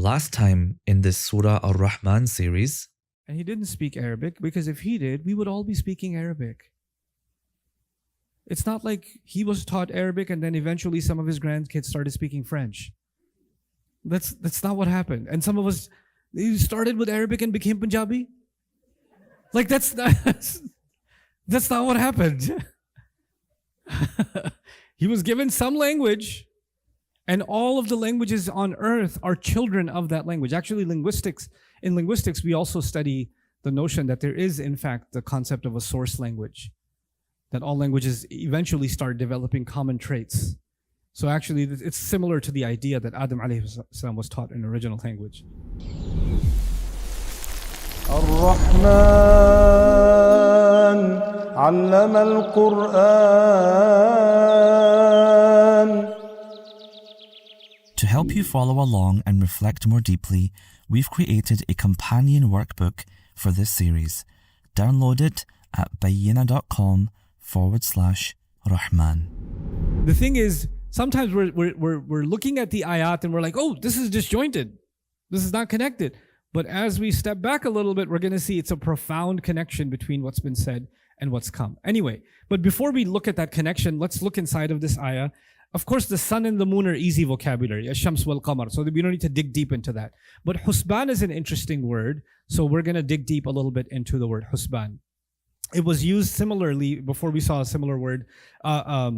last time in this Surah Ar-Rahman series. And he didn't speak Arabic, because if he did, we would all be speaking Arabic. It's not like he was taught Arabic and then eventually some of his grandkids started speaking French. That's not what happened. And some of us, they started with Arabic and became Punjabi. Like that's not what happened. He was given some language, and all of the languages on earth are children of that language. Actually, in linguistics, we also study the notion that there is, in fact, the concept of a source language, that all languages eventually start developing common traits. So actually, it's similar to the idea that Adam alayhi salam was taught in original language. Ar-Rahman allama al-Qur'an. To help you follow along and reflect more deeply, we've created a companion workbook for this series. Download it at bayyina.com/Rahman. The thing is, sometimes we're looking at the ayat and we're like, oh, this is disjointed. This is not connected. But as we step back a little bit, we're going to see it's a profound connection between what's been said and what's come. Anyway, but before we look at that connection, let's look inside of this ayah. Of course, the sun and the moon are easy vocabulary, ash-shams wal-qamar, so we don't need to dig deep into that. But husban is an interesting word, so we're going to dig deep a little bit into the word husban. It was used similarly, before we saw a similar word, a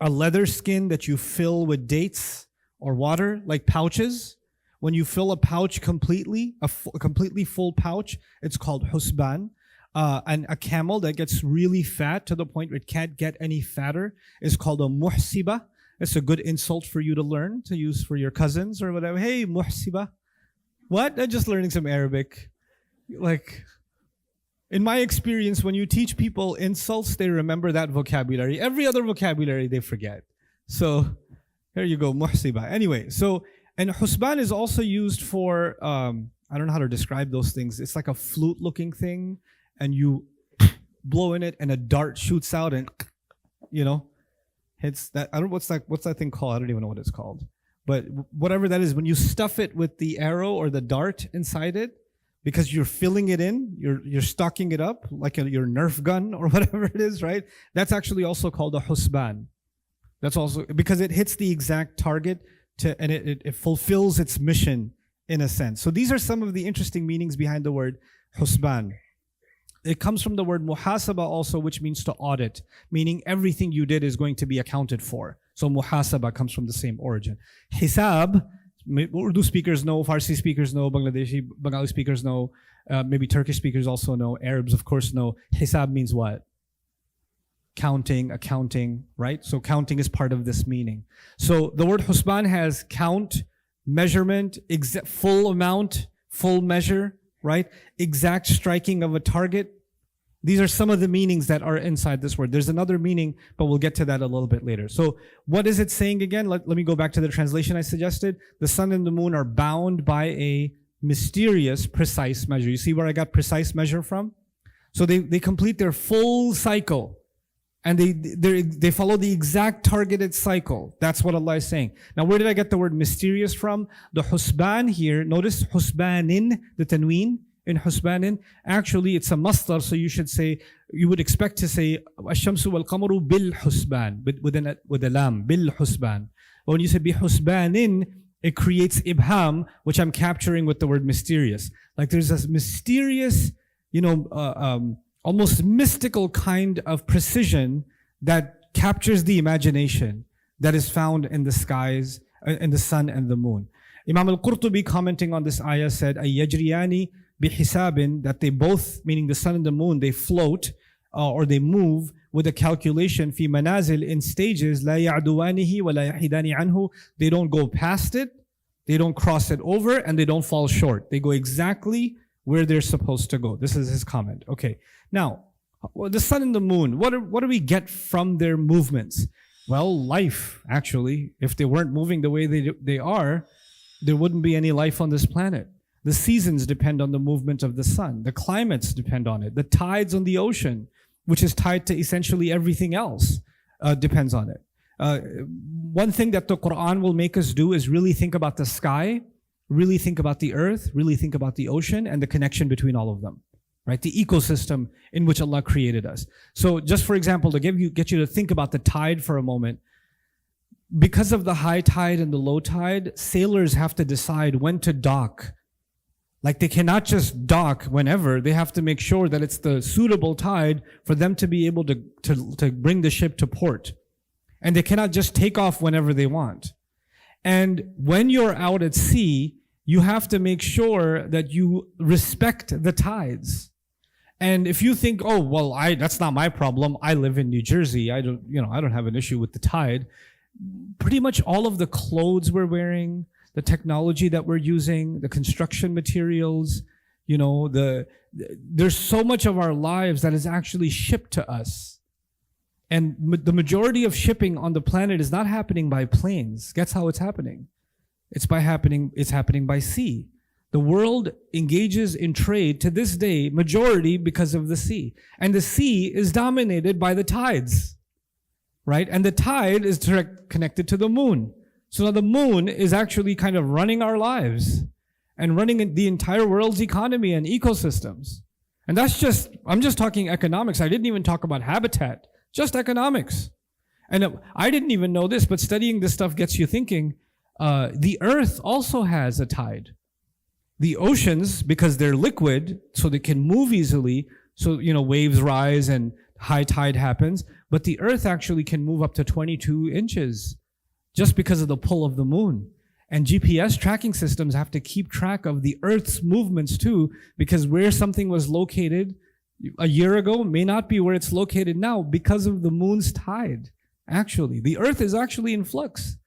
leather skin that you fill with dates or water, like pouches. When you fill a pouch completely, a completely full pouch, it's called husban. And a camel that gets really fat to the point where it can't get any fatter is called a muhsiba. It's a good insult for you to learn, to use for your cousins or whatever. Hey, muhsiba. What? I'm just learning some Arabic. Like, in my experience, when you teach people insults, they remember that vocabulary. Every other vocabulary, they forget. So, here you go, muhsiba. Anyway, and husban is also used for, I don't know how to describe those things. It's like a flute-looking thing, and you blow in it, and a dart shoots out, and hits that. I don't know what's that thing called. I don't even know what it's called. But whatever that is, when you stuff it with the arrow or the dart inside it, because you're filling it in, you're stocking it up like your Nerf gun or whatever it is, right? That's actually also called a husban. That's also because it hits the exact target and it fulfills its mission in a sense. So these are some of the interesting meanings behind the word husban. It comes from the word muhasaba also, which means to audit, meaning everything you did is going to be accounted for. So muhasaba comes from the same origin. Hisab, Urdu speakers know, Farsi speakers know, Bengali speakers know, maybe Turkish speakers also know, Arabs of course know. Hisab means what? Counting, accounting, right? So counting is part of this meaning. So the word husban has count, measurement, full amount, full measure, right? Exact striking of a target. These are some of the meanings that are inside this word. There's another meaning, but we'll get to that a little bit later. So what is it saying again? Let me go back to the translation I suggested. The sun and the moon are bound by a mysterious, precise measure. You see where I got precise measure from? So they complete their full cycle. And they follow the exact targeted cycle. That's what Allah is saying. Now, where did I get the word mysterious from? The husban here, notice husbanin, the tanween in husbanin. Actually, it's a masdar, so you would expect to say ash-shamsu wal-qamaru bil-husban, with a lam, bil-husban. But when you say bi-husbanin, it creates ibham, which I'm capturing with the word mysterious. Like there's this mysterious, almost mystical kind of precision that captures the imagination that is found in the skies, in the sun and the moon. Imam al-Qurtubi, commenting on this ayah, said, "Ay-yajriyani bihisabin," that they both, meaning the sun and the moon, they float or they move with a calculation, fi manazil, in stages, la ya'duwanihi wa la yahidani anhu. They don't go past it, they don't cross it over, and they don't fall short. They go exactly where they're supposed to go. This is his comment. Okay. Now, the sun and the moon, what do we get from their movements? Well, life, actually. If they weren't moving the way they are, there wouldn't be any life on this planet. The seasons depend on the movement of the sun. The climates depend on it. The tides on the ocean, which is tied to essentially everything else, depends on it. One thing that the Quran will make us do is really think about the sky, really think about the earth, really think about the ocean and the connection between all of them, right? The ecosystem in which Allah created us. So just for example, to get you to think about the tide for a moment, because of the high tide and the low tide, sailors have to decide when to dock. Like they cannot just dock whenever. They have to make sure that it's the suitable tide for them to be able to bring the ship to port. And they cannot just take off whenever they want. And when you're out at sea, you have to make sure that you respect the tides. And if you think, oh, well, that's not my problem. I live in New Jersey. I don't have an issue with the tide. Pretty much all of the clothes we're wearing, the technology that we're using, the construction materials, there's so much of our lives that is actually shipped to us. And the majority of shipping on the planet is not happening by planes. Guess how it's happening? It's happening by sea. The world engages in trade to this day, majority because of the sea. And the sea is dominated by the tides, right? And the tide is connected to the moon. So now the moon is actually kind of running our lives and running the entire world's economy and ecosystems. And I'm just talking economics. I didn't even talk about habitat. Just economics. And I didn't even know this, but studying this stuff gets you thinking, the earth also has a tide. The oceans, because they're liquid, so they can move easily, so, waves rise and high tide happens, but the earth actually can move up to 22 inches just because of the pull of the moon. And GPS tracking systems have to keep track of the earth's movements too, because where something was located a year ago may not be where it's located now because of the moon's tide. Actually, the earth is actually in flux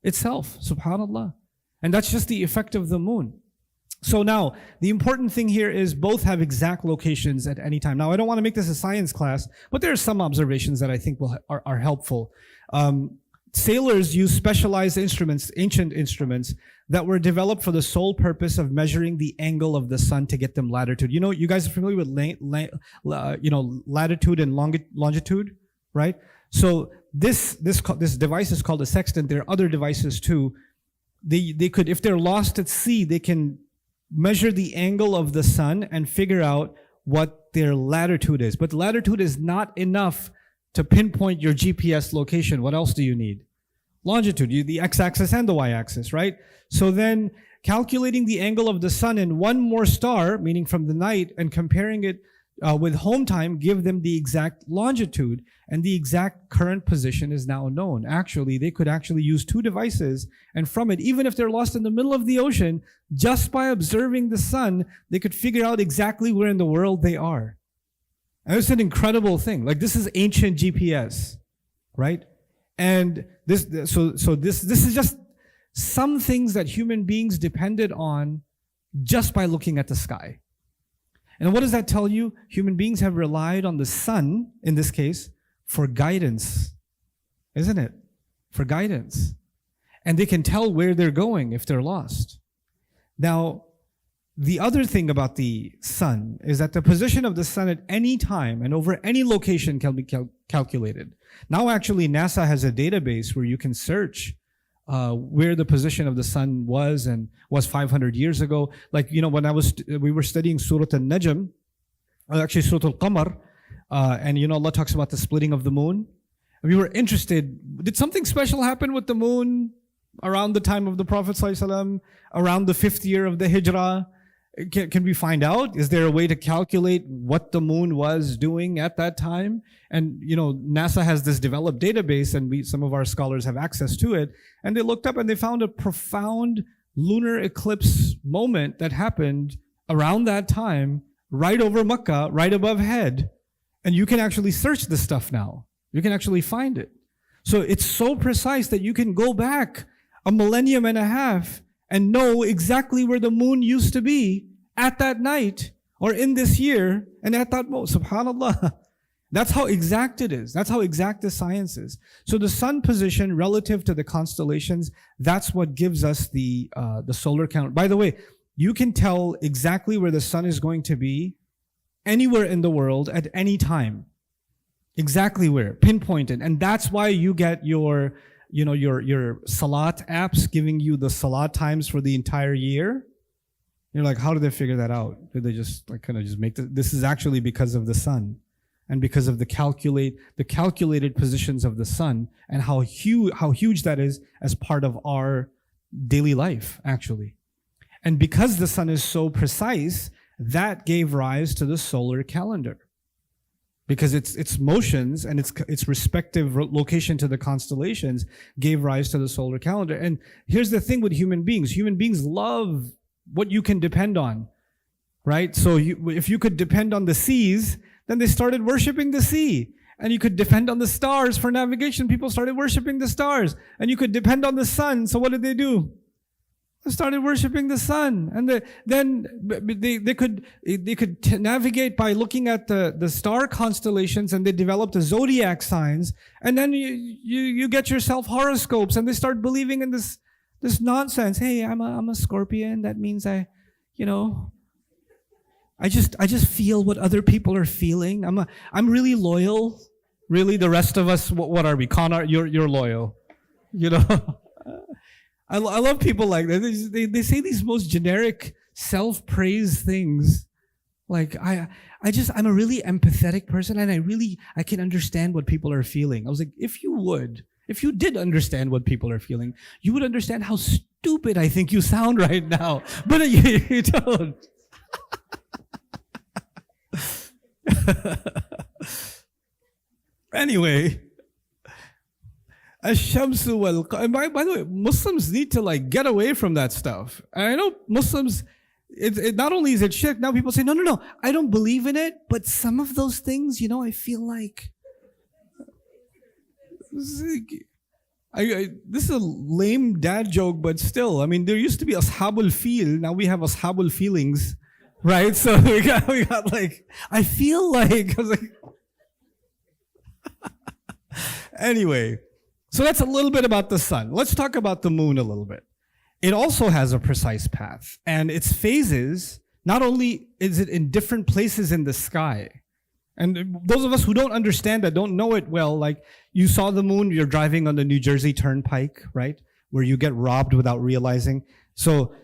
itself, subhanallah. And that's just the effect of the moon. So now, the important thing here is both have exact locations at any time. Now, I don't want to make this a science class, but there are some observations that I think are helpful. Sailors use specialized instruments, ancient instruments, that were developed for the sole purpose of measuring the angle of the sun to get them latitude. You guys are familiar with latitude and longitude, right? So this device is called a sextant. There are other devices too. They could, if they're lost at sea, they can measure the angle of the sun and figure out what their latitude is. But latitude is not enough to pinpoint your GPS location. What else do you need? Longitude, the x-axis and the y-axis, right? So then calculating the angle of the sun and one more star, meaning from the night, and comparing it with home time, give them the exact longitude, and the exact current position is now known. Actually, they could actually use two devices, and from it, even if they're lost in the middle of the ocean, just by observing the sun, they could figure out exactly where in the world they are. And it's an incredible thing. Like, this is ancient GPS, right? And this is just some things that human beings depended on just by looking at the sky. And what does that tell you? Human beings have relied on the sun, in this case, for guidance, isn't it? For guidance. And they can tell where they're going if they're lost. Now, the other thing about the sun is that the position of the sun at any time and over any location can be calculated. Now, actually, NASA has a database where you can search where the position of the sun was and was 500 years ago. Like, when we were studying Surah Al-Najm, actually Surah Al-Qamar, and Allah talks about the splitting of the moon. And we were interested, did something special happen with the moon around the time of the Prophet ﷺ, around the 5th year of the Hijrah? Can we find out? Is there a way to calculate what the moon was doing at that time? And NASA has this developed database, and some of our scholars have access to it. And they looked up and they found a profound lunar eclipse moment that happened around that time, right over Mecca, right above head. And you can actually search this stuff now. You can actually find it. So it's so precise that you can go back a millennium and a half and know exactly where the moon used to be at that night or in this year and at that moment. SubhanAllah. That's how exact it is. That's how exact the science is. So the sun position relative to the constellations, that's what gives us the solar calendar. By the way, you can tell exactly where the sun is going to be anywhere in the world at any time. Exactly where, pinpointed. And that's why you get your your salat apps giving you the salat times for the entire year. You're like, how did they figure that out? Did they just like kind of just make this is actually because of the sun and because of the calculated positions of the sun and how huge that is as part of our daily life, actually. And because the sun is so precise, that gave rise to the solar calendar. Because its motions and its respective location to the constellations gave rise to the solar calendar. And here's the thing with human beings. Human beings love what you can depend on, right? So if you could depend on the seas, then they started worshiping the sea. And you could depend on the stars for navigation. People started worshiping the stars. And you could depend on the sun. So what did they do? They started worshiping the sun. And then they could navigate by looking at the star constellations, and they developed the zodiac signs. And then you get yourself horoscopes, and they start believing in this nonsense. Hey, I'm a Scorpion. That means I just feel what other people are feeling. I'm really loyal. Really, the rest of us, what are we? You're loyal. I love people like that. They say these most generic self-praise things. Like I'm a really empathetic person, and I can understand what people are feeling. I was like, if you did understand what people are feeling, you would understand how stupid I think you sound right now. But you don't. Anyway, Ash-Shamsu wal-Qamar. By the way, Muslims need to get away from that stuff. And I know Muslims, it not only is it shirk, now people say, no, I don't believe in it, but some of those things, I feel like this is a lame dad joke, but still, I mean, there used to be Ashabul Feel, now we have Ashabul Feelings, right? So we got I feel like, I was like, anyway, so that's a little bit about the sun. Let's talk about the moon a little bit. It also has a precise path, and its phases, not only is it in different places in the sky, and those of us who don't understand that, don't know it well, like you saw the moon, you're driving on the New Jersey Turnpike, right? Where you get robbed without realizing. So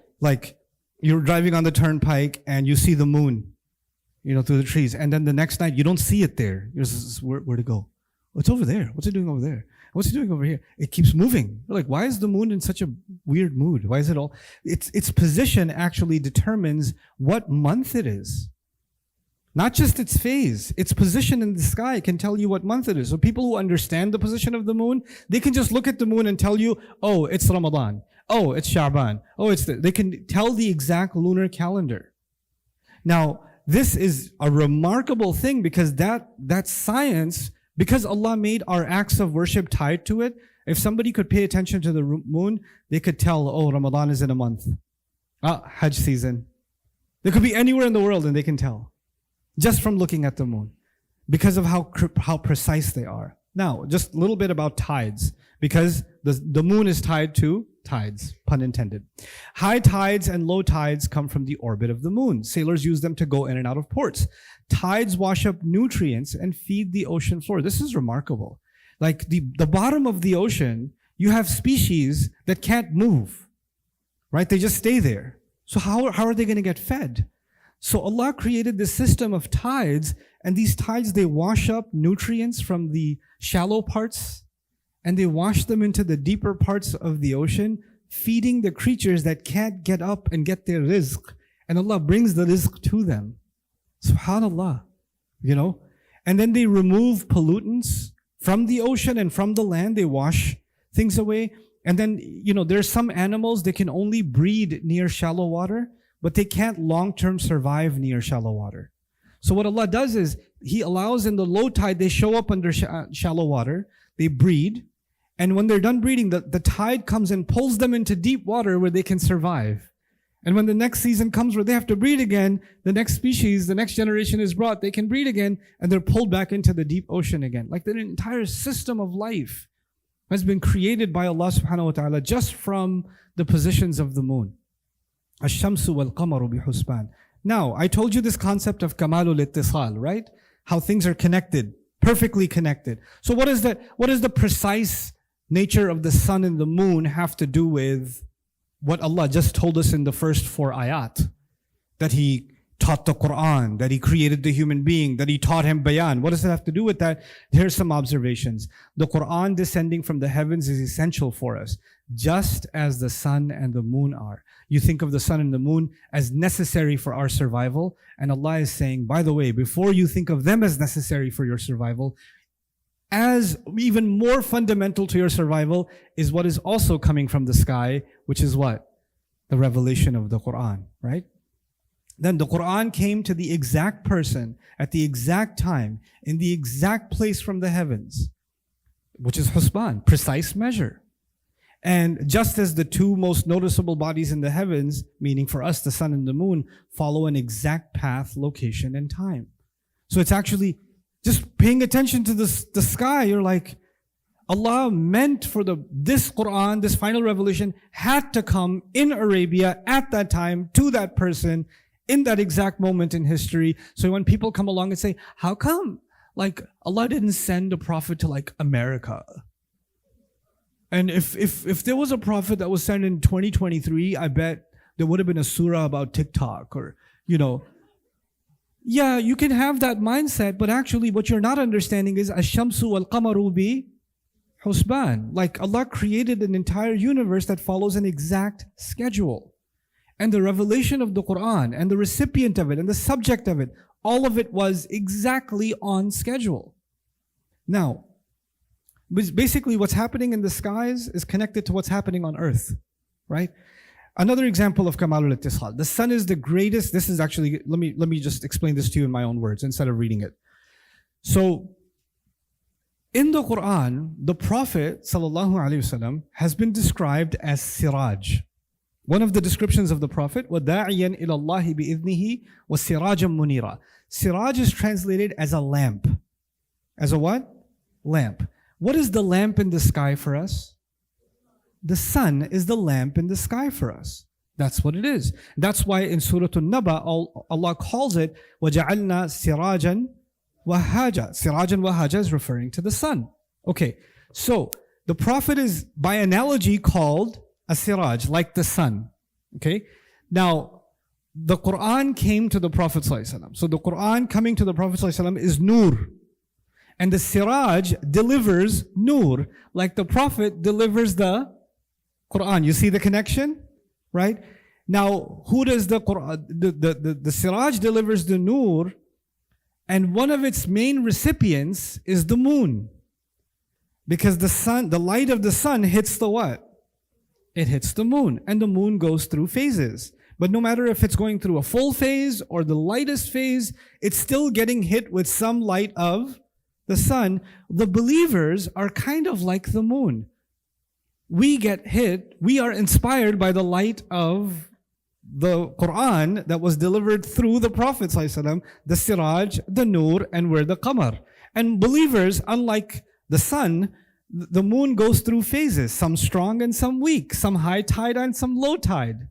you're driving on the turnpike and you see the moon, through the trees. And then the next night you don't see it there. You're just, where'd it go? It's over there. What's it doing over there? What's it doing over here? It keeps moving. You're like, why is the moon in such a weird mood? Why is it all? Its position actually determines what month it is. Not just its phase, its position in the sky can tell you what month it is. So people who understand the position of the moon, they can just look at the moon and tell you, oh, it's Ramadan. Oh, it's Sha'ban. Oh, they can tell the exact lunar calendar. Now, this is a remarkable thing because that science, because Allah made our acts of worship tied to it, if somebody could pay attention to the moon, they could tell, oh, Ramadan is in a month. Hajj season. They could be anywhere in the world and they can tell. Just from looking at the moon, because of how precise they are. Now, just a little bit about tides, because the moon is tied to tides, pun intended. High tides and low tides come from the orbit of the moon. Sailors use them to go in and out of ports. Tides wash up nutrients and feed the ocean floor. This is remarkable. Like the bottom of the ocean, you have species that can't move, right? They just stay there. So how are they going to get fed? So Allah created this system of tides, and these tides, they wash up nutrients from the shallow parts, and they wash them into the deeper parts of the ocean, feeding the creatures that can't get up and get their rizq. And Allah brings the rizq to them. SubhanAllah. And then they remove pollutants from the ocean and from the land. They wash things away. And then, there's some animals, they can only breed near shallow water, but they can't long-term survive near shallow water. So what Allah does is, He allows in the low tide, they show up under shallow water, they breed, and when they're done breeding, the tide comes and pulls them into deep water where they can survive. And when the next season comes where they have to breed again, the next species, the next generation is brought, they can breed again, and they're pulled back into the deep ocean again. Like the entire system of life has been created by Allah subhanahu wa ta'ala just from the positions of the moon. Ash-Shamsu wal-Qamaru bi-husban. Now, I told you this concept of kamalul ittisal, right? How things are connected, perfectly connected. So what is that? What is the precise nature of the sun and the moon have to do with what Allah just told us in the first 4 ayat? That He taught the Quran, that He created the human being, that He taught him bayan. What does it have to do with that? Here's some observations. The Quran descending from the heavens is essential for us, just as the sun and the moon are. You think of the sun and the moon as necessary for our survival, and Allah is saying, by the way, before you think of them as necessary for your survival, as even more fundamental to your survival is what is also coming from the sky, which is what? The revelation of the Quran, right? Then the Quran came to the exact person at the exact time, in the exact place from the heavens, which is husban, precise measure. And just as the 2 most noticeable bodies in the heavens, meaning for us the sun and the moon, follow an exact path, location, and time. So it's actually just paying attention to the sky. You're like, Allah meant for this Quran, this final revelation, had to come in Arabia at that time to that person in that exact moment in history. So when people come along and say, how come? Like, Allah didn't send a prophet to like America. And if there was a prophet that was sent in 2023, I bet there would have been a surah about TikTok or, Yeah, you can have that mindset, but actually what you're not understanding is ash-shamsu wal-qamaru bi husban. Like Allah created an entire universe that follows an exact schedule. And the revelation of the Quran and the recipient of it and the subject of it, all of it was exactly on schedule. Now, basically what's happening in the skies is connected to what's happening on earth, right? Another example of Kamalul Ittisal. The sun is the greatest. This is actually, let me just explain this to you in my own words instead of reading it. So, in the Quran, the Prophet ﷺ has been described as Siraj. One of the descriptions of the Prophet, وَدَاعِيًا إِلَى اللَّهِ بِإِذْنِهِ وَسِرَاجًا مُنِيرًا. Siraj is translated as a lamp. As a what? Lamp. What is the lamp in the sky for us? The sun is the lamp in the sky for us. That's what it is. That's why in Surah An-Naba, Allah calls it وَجَعَلْنَا سِرَاجًا وَهَاجًا. Sirajan wahaja is referring to the sun. Okay, so the Prophet is by analogy called a siraj, like the sun. Okay, now the Quran came to the Prophet ﷺ. So the Quran coming to the Prophet ﷺ is nur. And the siraj delivers nur, like the Prophet delivers the Quran. You see the connection? Right? Now, who does the Quran? The siraj delivers the nur, and one of its main recipients is the moon. Because the sun, the light of the sun hits the what? It hits the moon, and the moon goes through phases. But no matter if it's going through a full phase or the lightest phase, it's still getting hit with some light of the sun. The believers are kind of like the moon. We get hit, we are inspired by the light of the Quran that was delivered through the Prophet ﷺ, the Siraj, the Nur, and we're the Qamar. And believers, unlike the sun, the moon goes through phases, some strong and some weak, some high tide and some low tide,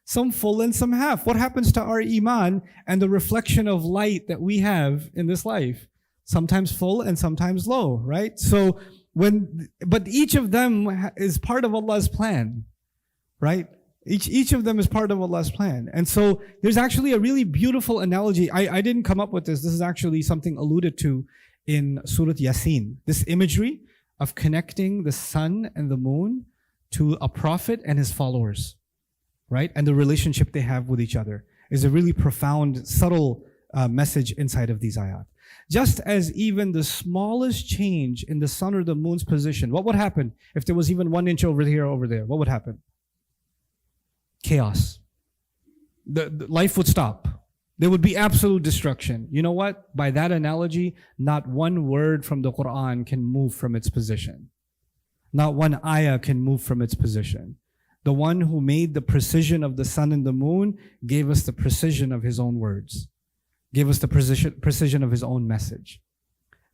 some full and some half. What happens to our iman and the reflection of light that we have in this life? Sometimes full and sometimes low, right? So but each of them is part of Allah's plan, right? Each of them is part of Allah's plan. And so there's actually a really beautiful analogy. I didn't come up with this. This is actually something alluded to in Surah Yasin. This imagery of connecting the sun and the moon to a prophet and his followers, right? And the relationship they have with each other is a really profound, subtle message inside of these ayat. Just as even the smallest change in the sun or the moon's position, what would happen if there was even 1 inch over here or over there? What would happen? Chaos. The life would stop. There would be absolute destruction. You know what? By that analogy, not one word from the Quran can move from its position. Not one ayah can move from its position. The one who made the precision of the sun and the moon gave us the precision of his own words. Gave us the precision of his own message.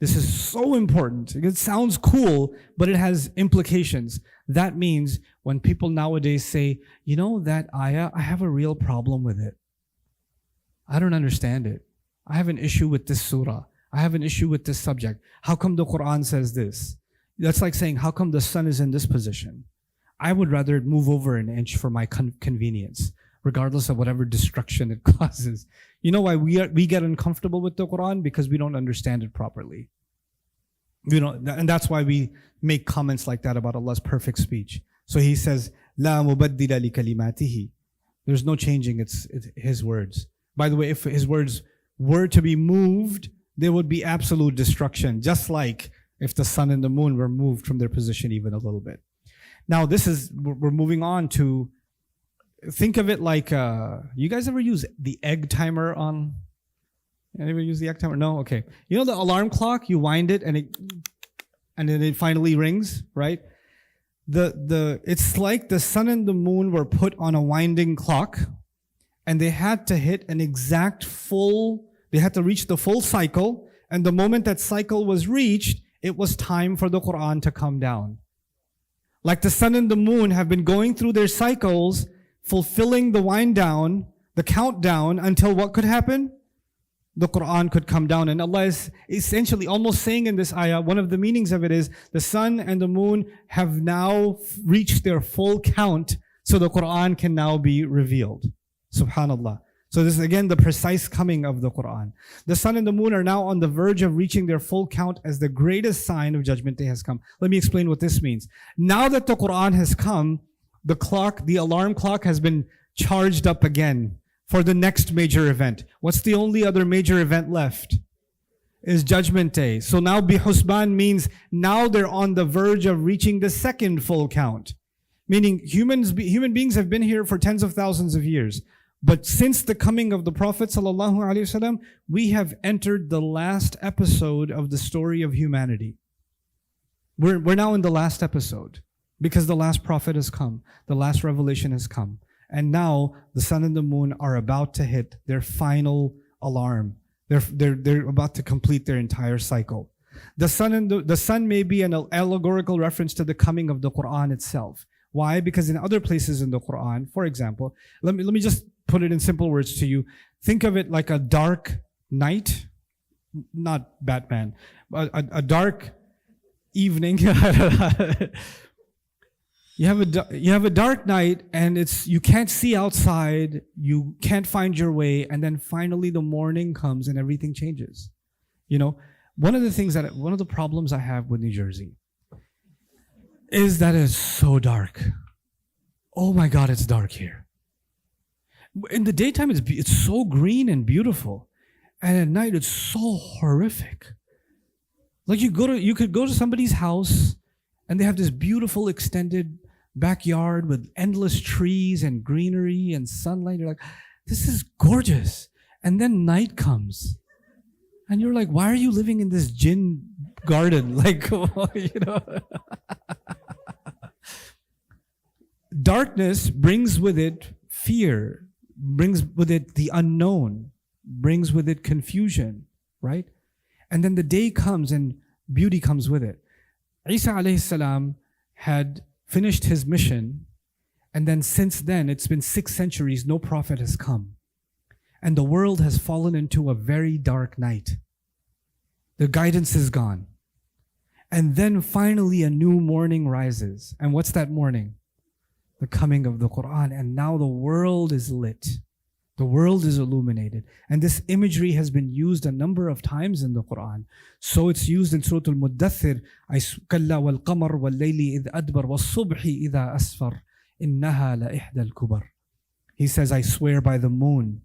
This is so important. It sounds cool, but it has implications. That means when people nowadays say, you know that ayah, I have a real problem with it. I don't understand it. I have an issue with this surah. I have an issue with this subject. How come the Quran says this? That's like saying, how come the sun is in this position? I would rather move over an inch for my convenience, regardless of whatever destruction it causes. You know why we get uncomfortable with the Quran? Because we don't understand it properly. And that's why we make comments like that about Allah's perfect speech. So He says, "La mubaddila li kalimatihi." There's no changing it's His words. By the way, if His words were to be moved, there would be absolute destruction, just like if the sun and the moon were moved from their position even a little bit. Now, we're moving on to, think of it like, you guys ever use the egg timer on? Anybody use the egg timer? No? Okay. You know the alarm clock? You wind it and then it finally rings, right? It's like the sun and the moon were put on a winding clock, and they had to hit they had to reach the full cycle, and the moment that cycle was reached, it was time for the Quran to come down. Like the sun and the moon have been going through their cycles, fulfilling the wind down, the countdown, until what could happen? The Quran could come down. And Allah is essentially almost saying in this ayah, one of the meanings of it is, the sun and the moon have now reached their full count, so the Quran can now be revealed. Subhanallah. So this is again the precise coming of the Quran. The sun and the moon are now on the verge of reaching their full count as the greatest sign of Judgment Day has come. Let me explain what this means. Now that the Quran has come, the alarm clock has been charged up again for the next major event. What's the only other major event left? Is Judgment Day. So now husban means now they're on the verge of reaching the second full count. Meaning human beings have been here for tens of thousands of years. But since the coming of the Prophet ﷺ, we have entered the last episode of the story of humanity. We're now in the last episode because the last Prophet has come, the last revelation has come. And now the sun and the moon are about to hit their final alarm. They're about to complete their entire cycle. The sun may be an allegorical reference to the coming of the Quran itself. Why? Because in other places in the Quran, for example, let me just put it in simple words to you. Think of it like a dark night, not Batman, but a dark evening. You have a dark night, and you can't see outside, you can't find your way, and then finally the morning comes and everything changes. You know, one of the problems I have with New Jersey is that it's so dark. Oh my God, it's dark here. In the daytime, it's so green and beautiful, and at night it's so horrific. Like you could go to somebody's house, and they have this beautiful extended backyard with endless trees and greenery and sunlight. You're like, this is gorgeous. And then night comes, and you're like, why are you living in this jinn garden? Like, you know. Darkness brings with it fear, brings with it the unknown, brings with it confusion, right? And then the day comes and beauty comes with it. Isa alayhi salam had finished his mission, and then since then, it's been 6 centuries, no prophet has come. And the world has fallen into a very dark night. The guidance is gone. And then finally a new morning rises. And what's that morning? The coming of the Quran. And now the world is lit. The world is illuminated. And this imagery has been used a number of times in the Quran. So it's used in Surah Al-Muddathir. كَلَّا وَالْقَمَرْ وَاللَّيْلِ إِذْ أَدْبَرْ وَالصُّبْحِ إِذَا أَسْفَرْ إِنَّهَا لَإِحْدَى الْكُبَرْ. He says, I swear by the moon,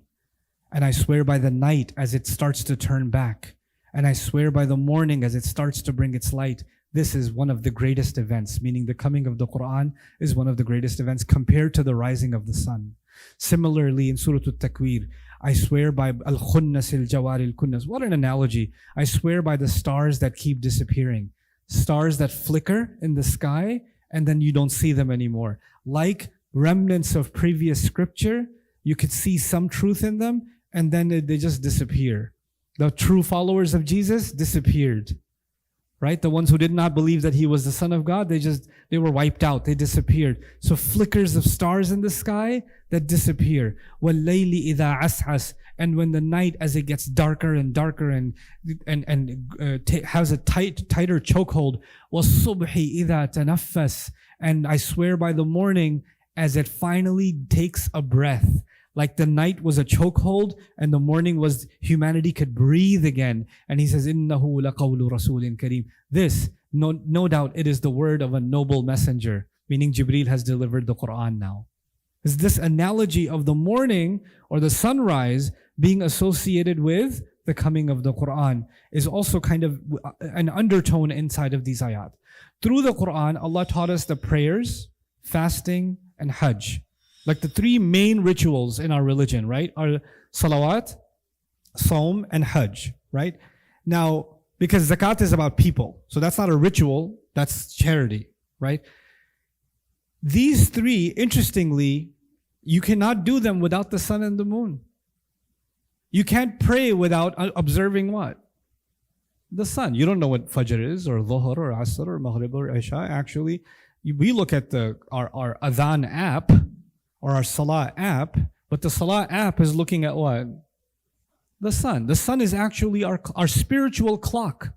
and I swear by the night as it starts to turn back, and I swear by the morning as it starts to bring its light. This is one of the greatest events, meaning the coming of the Quran is one of the greatest events compared to the rising of the sun. Similarly, in Surah Al-Takwir, I swear by Al-Khunnas al-Jawari al-Kunnas. What an analogy. I swear by the stars that keep disappearing. Stars that flicker in the sky and then you don't see them anymore. Like remnants of previous scripture, you could see some truth in them and then they just disappear. The true followers of Jesus disappeared. right? The ones who did not believe that he was the Son of God, they were wiped out. They disappeared. So flickers of stars in the sky that disappear. وَاللَّيْلِ إِذَا عَسْعَسْ. And when the night, as it gets darker and darker and has a tighter chokehold. وَالصُّبْحِ إِذَا تَنَفَّسْ. And I swear by the morning, as it finally takes a breath. Like the night was a chokehold and the morning was humanity could breathe again. And he says, إِنَّهُ لَقَوْلُ رَسُولٍ كَرِيمٍ. This, no doubt, it is the word of a noble messenger. Meaning Jibreel has delivered the Quran now. Is this analogy of the morning or the sunrise being associated with the coming of the Quran is also kind of an undertone inside of these ayat. Through the Quran, Allah taught us the prayers, fasting, and Hajj. Like the three main rituals in our religion, right? Are salawat, Saum, and Hajj, right? Now, because zakat is about people, so that's not a ritual, that's charity, right? These three, interestingly, you cannot do them without the sun and the moon. You can't pray without observing what? The sun. You don't know what Fajr is, or Dhuhr, or Asr, or Maghrib, or Isha. Actually, we look at our Adhan app, or our Salah app, but the Salah app is looking at what? The sun. The sun is actually our spiritual clock.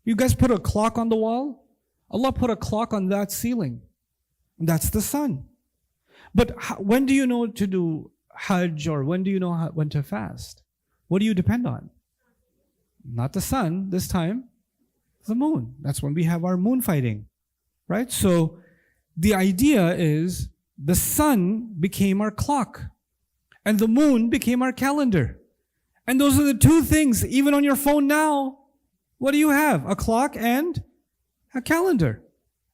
You guys put a clock on the wall? Allah put a clock on that ceiling. That's the sun. But when do you know to do Hajj, or when do you know when to fast? What do you depend on? Not the sun this time, the moon. That's when we have our moon fighting, right? So the idea is the sun became our clock and the moon became our calendar. And those are the two things, even on your phone now. What do you have? A clock and a calendar.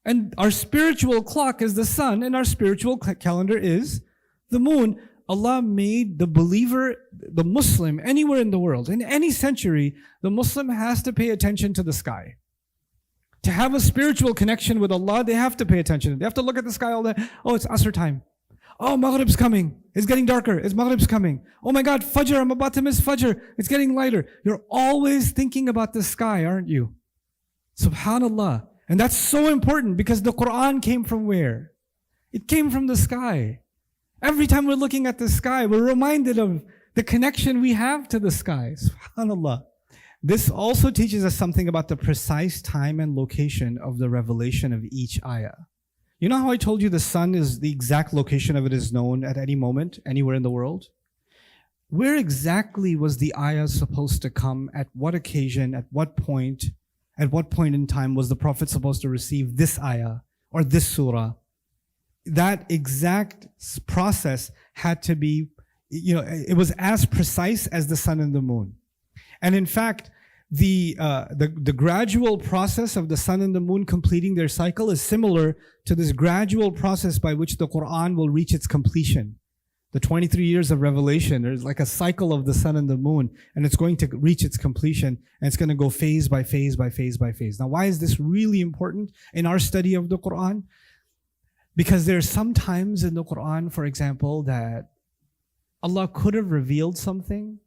And our spiritual clock is the sun and our spiritual calendar is the moon. Allah made the believer, the Muslim, anywhere in the world, in any century, the Muslim has to pay attention to the sky. To have a spiritual connection with Allah, they have to pay attention. They have to look at the sky all day. Oh, it's Asr time. Oh, Maghrib's coming. It's getting darker. It's Maghrib's coming. Oh my God, Fajr, I'm about to miss Fajr. It's getting lighter. You're always thinking about the sky, aren't you? Subhanallah. And that's so important because the Quran came from where? It came from the sky. Every time we're looking at the sky, we're reminded of the connection we have to the sky. Subhanallah. This also teaches us something about the precise time and location of the revelation of each ayah. You know how I told you the sun is the exact location of it is known at any moment, anywhere in the world? Where exactly was the ayah supposed to come? At what occasion? At what point in time was the Prophet supposed to receive this ayah or this surah? That exact process had to be, it was as precise as the sun and the moon. And in fact, the gradual process of the sun and the moon completing their cycle is similar to this gradual process by which the Quran will reach its completion. The 23 years of revelation, there's like a cycle of the sun and the moon, and it's going to reach its completion, and it's going to go phase by phase by phase by phase. Now, why is this really important in our study of the Quran? Because there are some times in the Quran, for example, that Allah could have revealed something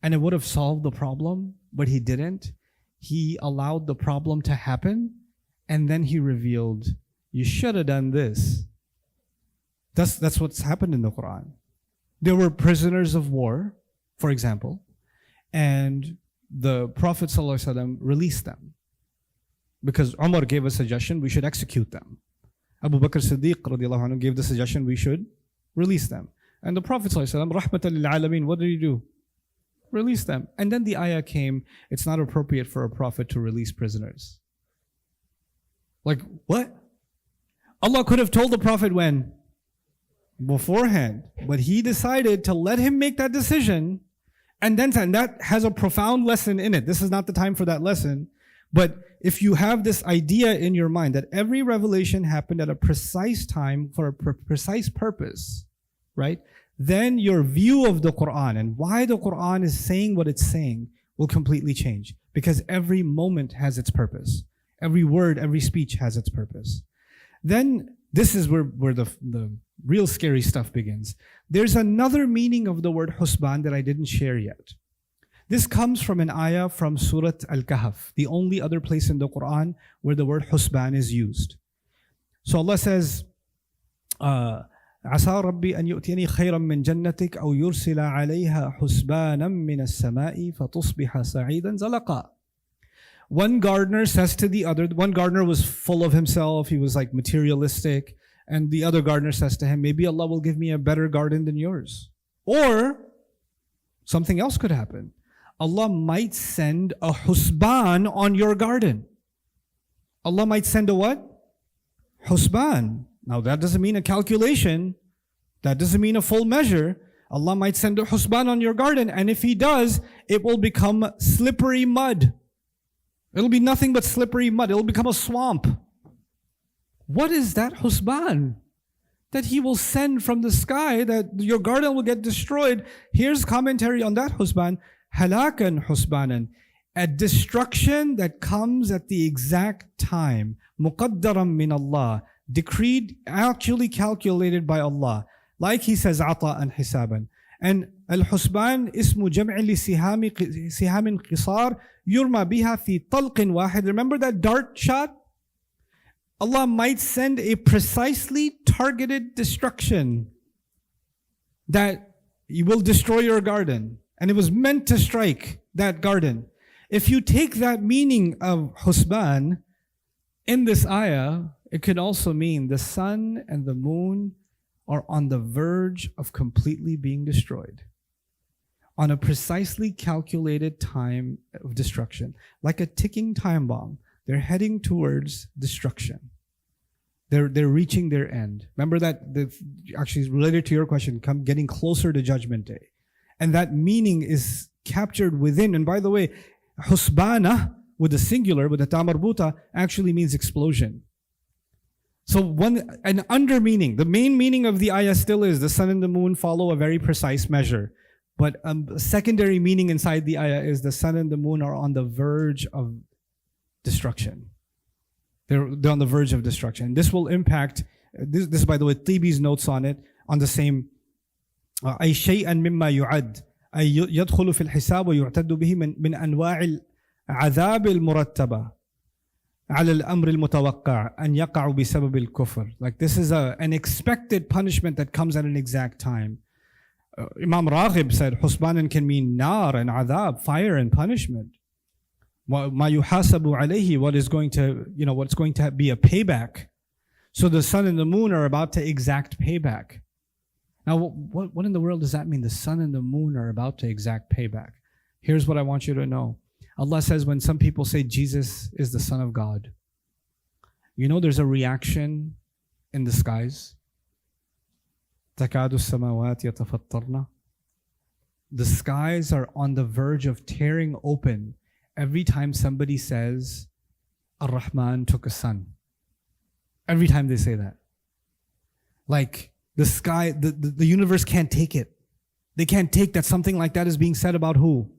and it would have solved the problem, but He didn't. He allowed the problem to happen and then He revealed, you should have done this. That's what's happened in the Quran. There were prisoners of war, for example, and the Prophet ﷺ released them because Umar gave a suggestion, we should execute them. Abu Bakr Siddiq radiallahu anhu gave the suggestion we should release them. And the Prophet ﷺ, rahmatan lil alameen, what did he do? Release them. And then the ayah came, it's not appropriate for a prophet to release prisoners. Like, what? Allah could have told the Prophet when? Beforehand. But He decided to let him make that decision. And that has a profound lesson in it. This is not the time for that lesson. But if you have this idea in your mind that every revelation happened at a precise time for a precise purpose, right? Then your view of the Quran and why the Quran is saying what it's saying will completely change. Because every moment has its purpose. Every word, every speech has its purpose. Then this is where the real scary stuff begins. There's another meaning of the word husban that I didn't share yet. This comes from an ayah from Surah Al-Kahf, the only other place in the Quran where the word husban is used. So Allah says, عسى ربي أن يؤتيني خيرا من جنتك أو يرسل عليها حسبانا من السماء فتصبح سعيدا زلقا. One gardener says to the other, one gardener was full of himself, he was like materialistic, and the other gardener says to him, maybe Allah will give me a better garden than yours. Or something else could happen. Allah might send a husban on your garden. Allah might send a what? Husban. Now that doesn't mean a calculation. That doesn't mean a full measure. Allah might send a husban on your garden, and if He does, it will become slippery mud. It'll be nothing but slippery mud. It'll become a swamp. What is that husban that He will send from the sky that your garden will get destroyed? Here's commentary on that husban. Halakan husbanan. A destruction that comes at the exact time. Muqaddaram min Allah. Decreed, actually calculated by Allah. Like He says, ata'an hisaban. And al-husban ismu jam'i li sihamin qisar yurma biha fi talqin wahid. Remember that dart shot? Allah might send a precisely targeted destruction that will destroy your garden. And it was meant to strike that garden. If you take that meaning of husban in this ayah, it could also mean the sun and the moon are on the verge of completely being destroyed. On a precisely calculated time of destruction. Like a ticking time bomb. They're heading towards destruction. They're reaching their end. Remember that, actually related to your question, getting closer to Judgment Day. And that meaning is captured within. And by the way, husbana with the singular, with the ta marbuta, actually means explosion. So an under meaning, the main meaning of the ayah still is the sun and the moon follow a very precise measure. But a secondary meaning inside the ayah is the sun and the moon are on the verge of destruction. They're on the verge of destruction. This will impact, this by the way, Tibi's notes on it, on the same, أي شيئا مما يعد أي يدخل في الحساب ويعتد به من أنواع العذاب المرتبة على الأمر المتوقع أن يقع بسبب الكفر. Like this is an expected punishment that comes at an exact time. Imam Raghib said, Husbanan can mean nar and adhab, fire and punishment. ما يحاسب عليه, what's going to be a payback. So the sun and the moon are about to exact payback. Now, what in the world does that mean? The sun and the moon are about to exact payback. Here's what I want you to know. Allah says when some people say Jesus is the Son of God, you know there's a reaction in the skies. تَكَادُ السَّمَاوَاتِ يَتَفَطَّرْنَ. The skies are on the verge of tearing open every time somebody says, Ar-Rahman took a son. Every time they say that. Like, the sky, the universe can't take it. They can't take that something like that is being said about who?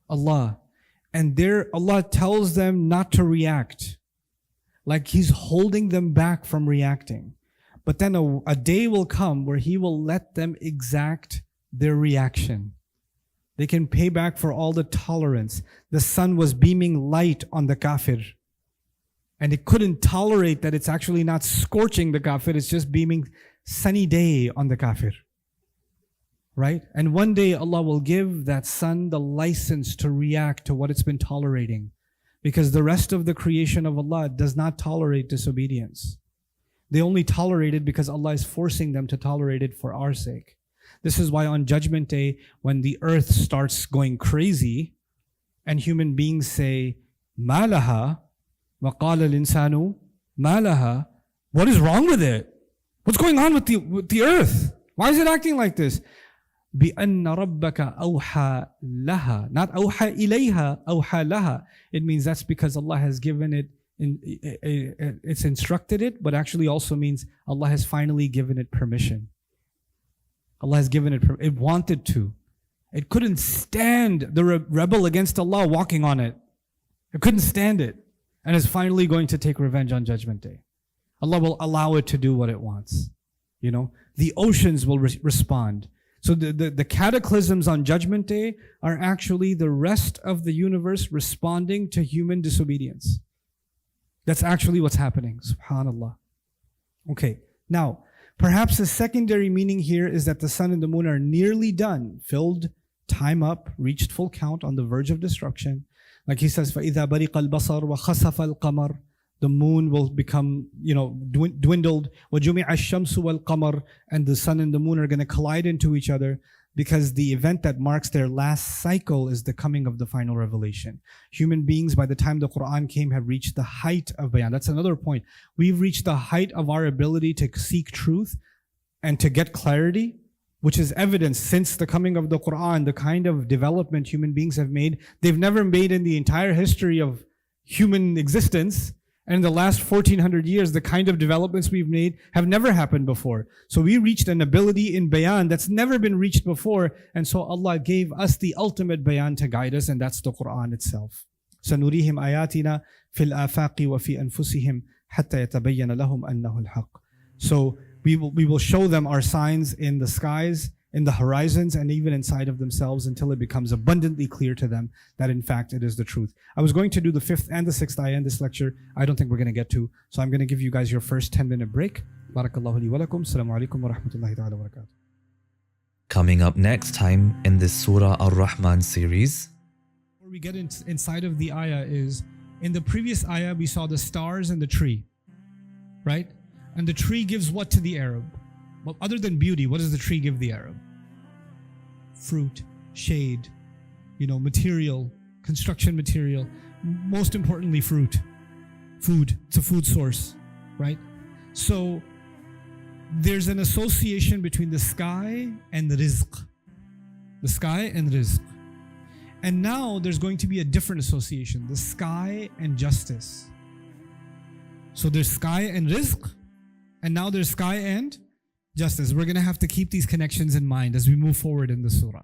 Allah. And Allah tells them not to react. Like He's holding them back from reacting. But then a day will come where He will let them exact their reaction. They can pay back for all the tolerance. The sun was beaming light on the kafir. And it couldn't tolerate that it's actually not scorching the kafir, it's just beaming sunny day on the kafir. Right? And one day Allah will give that sun the license to react to what it's been tolerating. Because the rest of the creation of Allah does not tolerate disobedience. They only tolerate it because Allah is forcing them to tolerate it for our sake. This is why on Judgment Day, when the earth starts going crazy, and human beings say, مَا لَهَا وَقَالَ الْإِنسَانُ مَا لَهَا. What is wrong with it? What's going on with the earth? Why is it acting like this? بِأَنَّ رَبَّكَ أَوْحَى لَهَا. Not أَوْحَى إِلَيْهَا, أَوْحَى لَهَا. It means that's because Allah has given it, it's instructed it, but actually also means Allah has finally given it permission. Allah has given it, it wanted to. It couldn't stand the rebel against Allah walking on it. It couldn't stand it. And is finally going to take revenge on Judgment Day. Allah will allow it to do what it wants. You know, the oceans will respond. So the cataclysms on Judgment Day are actually the rest of the universe responding to human disobedience. That's actually what's happening. Subhanallah. Okay, now, perhaps a secondary meaning here is that the sun and the moon are nearly done, filled, time up, reached full count, on the verge of destruction. Like he says, فَإِذَا بَرِقَ الْبَصَرُ وَخَسَفَ الْقَمَرُ. The moon will become, dwindled. وَجُمِعَ الشَّمْسُ وَالْقَمَرُ. And the sun and the moon are going to collide into each other, because the event that marks their last cycle is the coming of the final revelation. Human beings, by the time the Quran came, have reached the height of bayan. That's another point. We've reached the height of our ability to seek truth and to get clarity, which is evidence since the coming of the Quran, the kind of development human beings have made. They've never made in the entire history of human existence. And in the last 1400 years, the kind of developments we've made have never happened before. So we reached an ability in bayan that's never been reached before. And so Allah gave us the ultimate bayan to guide us, and that's the Quran itself. سَنُرِيهِمْ آيَاتِنَا فِي الْآفَاقِ وَفِي أَنفُسِهِمْ حَتَّى يَتَبَيَّنَ لَهُمْ أَنَّهُ الْحَقُّ. So we will show them our signs in the skies, in the horizons, and even inside of themselves, until it becomes abundantly clear to them that in fact it is the truth. I was going to do the 5th and the 6th ayah in this lecture. I don't think we're going to get to. So I'm going to give you guys your first 10-minute break. Barakallahu li wa lakum. Assalamu alaikum wa rahmatullahi ta'ala wa barakatuh. Coming up next time in this Surah Ar-Rahman series. Before we get inside of the ayah is, in the previous ayah we saw the stars and the tree, right? And the tree gives what to the Arab? Well, other than beauty, what does the tree give the Arab? Fruit, shade, material, construction material. Most importantly, fruit. Food. It's a food source, right? So there's an association between the sky and the rizq. The sky and rizq. And now there's going to be a different association, the sky and justice. So there's sky and rizq, and now there's sky and justice. We're going to have to keep these connections in mind as we move forward in the surah.